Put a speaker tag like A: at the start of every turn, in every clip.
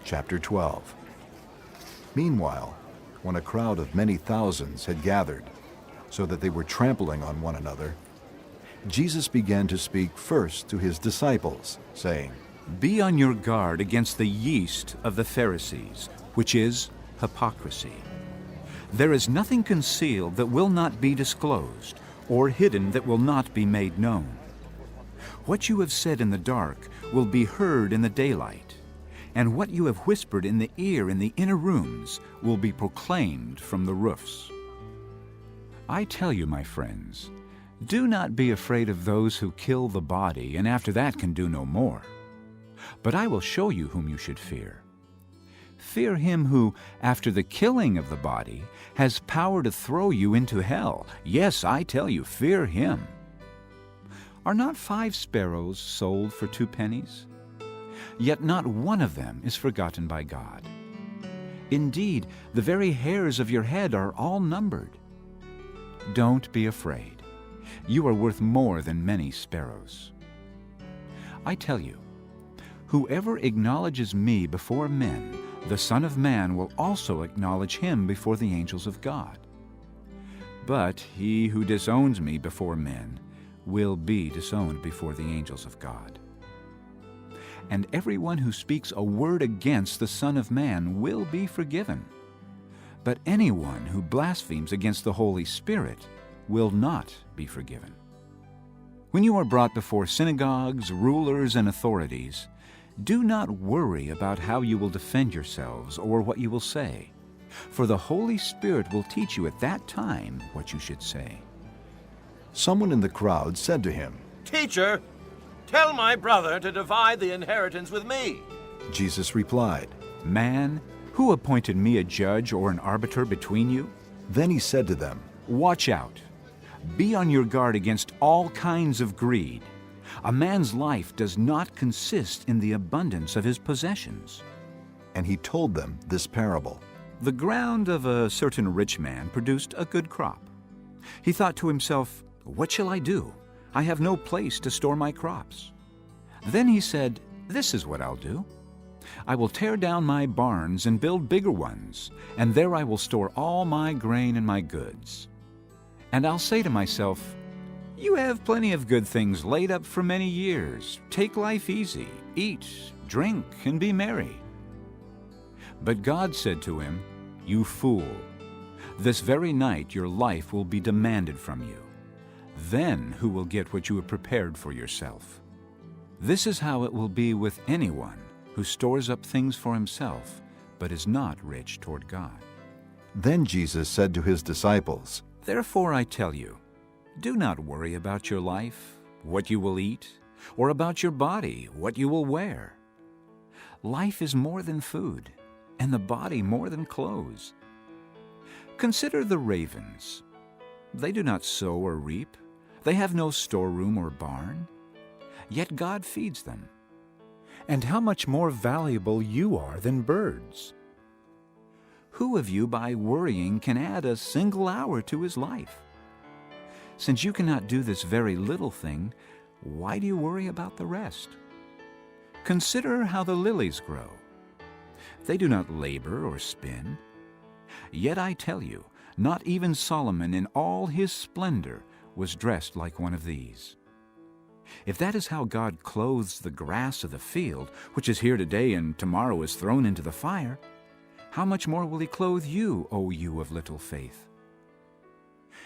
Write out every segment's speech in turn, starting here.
A: Chapter 12. Meanwhile, when a crowd of many thousands had gathered, so that they were trampling on one another, Jesus began to speak first to his disciples, saying,
B: Be on your guard against the yeast of the Pharisees, which is hypocrisy. There is nothing concealed that will not be disclosed, or hidden that will not be made known. What you have said in the dark will be heard in the daylight, and what you have whispered in the ear in the inner rooms will be proclaimed from the roofs. I tell you, my friends, do not be afraid of those who kill the body and after that can do no more. But I will show you whom you should fear. Fear him who, after the killing of the body, has power to throw you into hell. Yes, I tell you, fear him. Are not 5 sparrows sold for 2 pennies? Yet not one of them is forgotten by God. Indeed, the very hairs of your head are all numbered. Don't be afraid. You are worth more than many sparrows. I tell you, whoever acknowledges me before men, the Son of Man will also acknowledge him before the angels of God. But he who disowns me before men will be disowned before the angels of God. And everyone who speaks a word against the Son of Man will be forgiven. But anyone who blasphemes against the Holy Spirit will not be forgiven. When you are brought before synagogues, rulers, and authorities, do not worry about how you will defend yourselves or what you will say, for the Holy Spirit will teach you at that time what you should say.
A: Someone in the crowd said to him,
C: Teacher, tell my brother to divide the inheritance with me.
A: Jesus replied,
B: Man, who appointed me a judge or an arbiter between you?
A: Then he said to them,
B: Watch out. Be on your guard against all kinds of greed. A man's life does not consist in the abundance of his possessions.
A: And he told them this parable.
B: The ground of a certain rich man produced a good crop. He thought to himself, What shall I do? I have no place to store my crops. Then he said, This is what I'll do. I will tear down my barns and build bigger ones, and there I will store all my grain and my goods. And I'll say to myself, You have plenty of good things laid up for many years. Take life easy, eat, drink, and be merry. But God said to him, You fool, this very night your life will be demanded from you. Then who will get what you have prepared for yourself? This is how it will be with anyone who stores up things for himself, but is not rich toward God.
A: Then Jesus said to his disciples,
B: Therefore I tell you, do not worry about your life, what you will eat, or about your body, what you will wear. Life is more than food, and the body more than clothes. Consider the ravens. They do not sow or reap. They have no storeroom or barn. Yet God feeds them. And how much more valuable you are than birds. Who of you, by worrying, can add a single hour to his life? Since you cannot do this very little thing, why do you worry about the rest? Consider how the lilies grow. They do not labor or spin. Yet I tell you, not even Solomon in all his splendor was dressed like one of these. If that is how God clothes the grass of the field, which is here today and tomorrow is thrown into the fire, how much more will he clothe you, O you of little faith?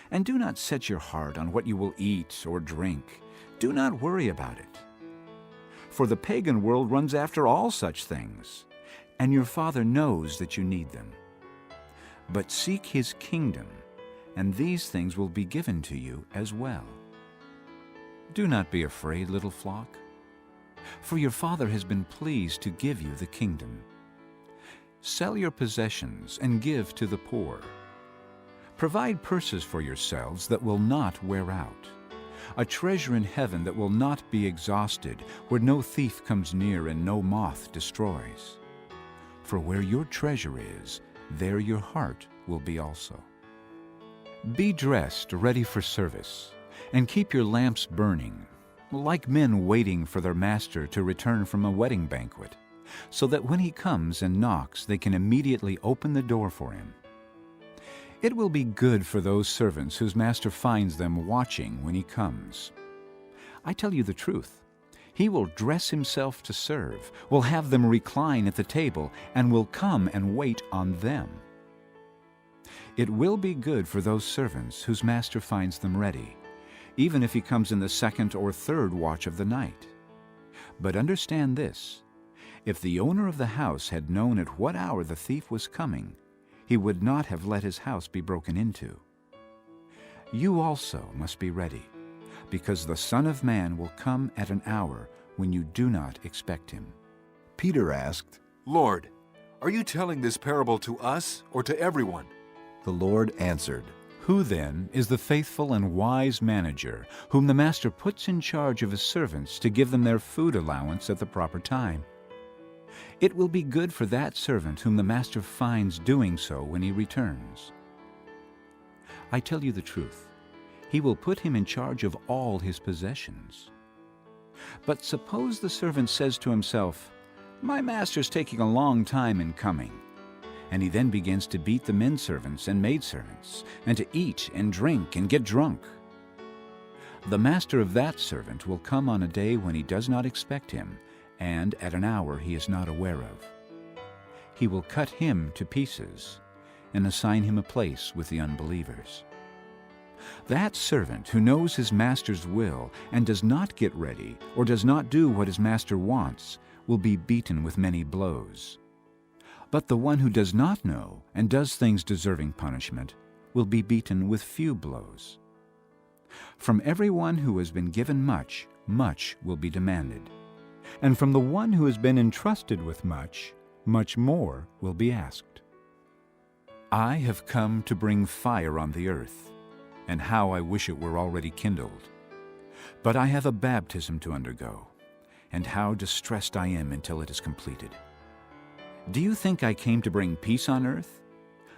B: And do not set your heart on what you will eat or drink. Do not worry about it. For the pagan world runs after all such things, and your Father knows that you need them. But seek his kingdom, and these things will be given to you as well. Do not be afraid, little flock, for your Father has been pleased to give you the kingdom. Sell your possessions and give to the poor. Provide purses for yourselves that will not wear out, a treasure in heaven that will not be exhausted, where no thief comes near and no moth destroys. For where your treasure is, there your heart will be also. Be dressed, ready for service, and keep your lamps burning, like men waiting for their master to return from a wedding banquet, so that when he comes and knocks, they can immediately open the door for him. It will be good for those servants whose master finds them watching when he comes. I tell you the truth, he will dress himself to serve, will have them recline at the table, and will come and wait on them. It will be good for those servants whose master finds them ready, even if he comes in the second or third watch of the night. But understand this, if the owner of the house had known at what hour the thief was coming, he would not have let his house be broken into. You also must be ready, because the Son of Man will come at an hour when you do not expect him.
A: Peter asked,
D: Lord, are you telling this parable to us or to everyone?
A: The Lord answered,
B: Who then is the faithful and wise manager, whom the master puts in charge of his servants to give them their food allowance at the proper time? It will be good for that servant whom the master finds doing so when he returns. I tell you the truth, he will put him in charge of all his possessions. But suppose the servant says to himself, My master's taking a long time in coming. And he then begins to beat the men servants and maidservants, and to eat and drink and get drunk. The master of that servant will come on a day when he does not expect him, and at an hour he is not aware of. He will cut him to pieces and assign him a place with the unbelievers. That servant who knows his master's will and does not get ready or does not do what his master wants will be beaten with many blows. But the one who does not know and does things deserving punishment will be beaten with few blows. From everyone who has been given much, much will be demanded. And from the one who has been entrusted with much, much more will be asked. I have come to bring fire on the earth, and how I wish it were already kindled. But I have a baptism to undergo, and how distressed I am until it is completed. Do you think I came to bring peace on earth?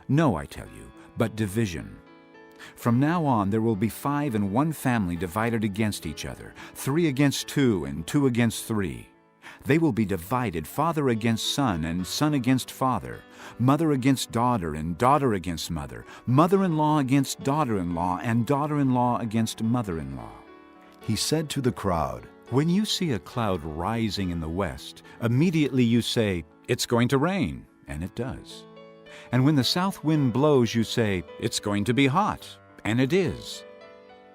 B: No, I tell you, but division. From now on there will be 5 in one family divided against each other, 3 against 2, and 2 against 3. They will be divided, father against son, and son against father, mother against daughter, and daughter against mother, mother-in-law against daughter-in-law, and daughter-in-law against mother-in-law.
A: He said to the crowd,
B: When you see a cloud rising in the west, immediately you say, It's going to rain, and it does. And when the south wind blows, you say, It's going to be hot, and it is.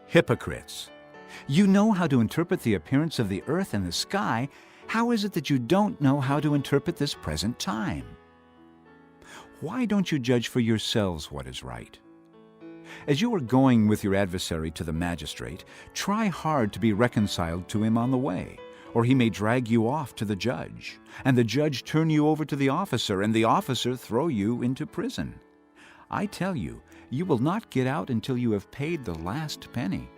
B: Hypocrites! You know how to interpret the appearance of the earth and the sky. How is it that you don't know how to interpret this present time? Why don't you judge for yourselves what is right? As you are going with your adversary to the magistrate, try hard to be reconciled to him on the way, or he may drag you off to the judge, and the judge turn you over to the officer, and the officer throw you into prison. I tell you, you will not get out until you have paid the last penny.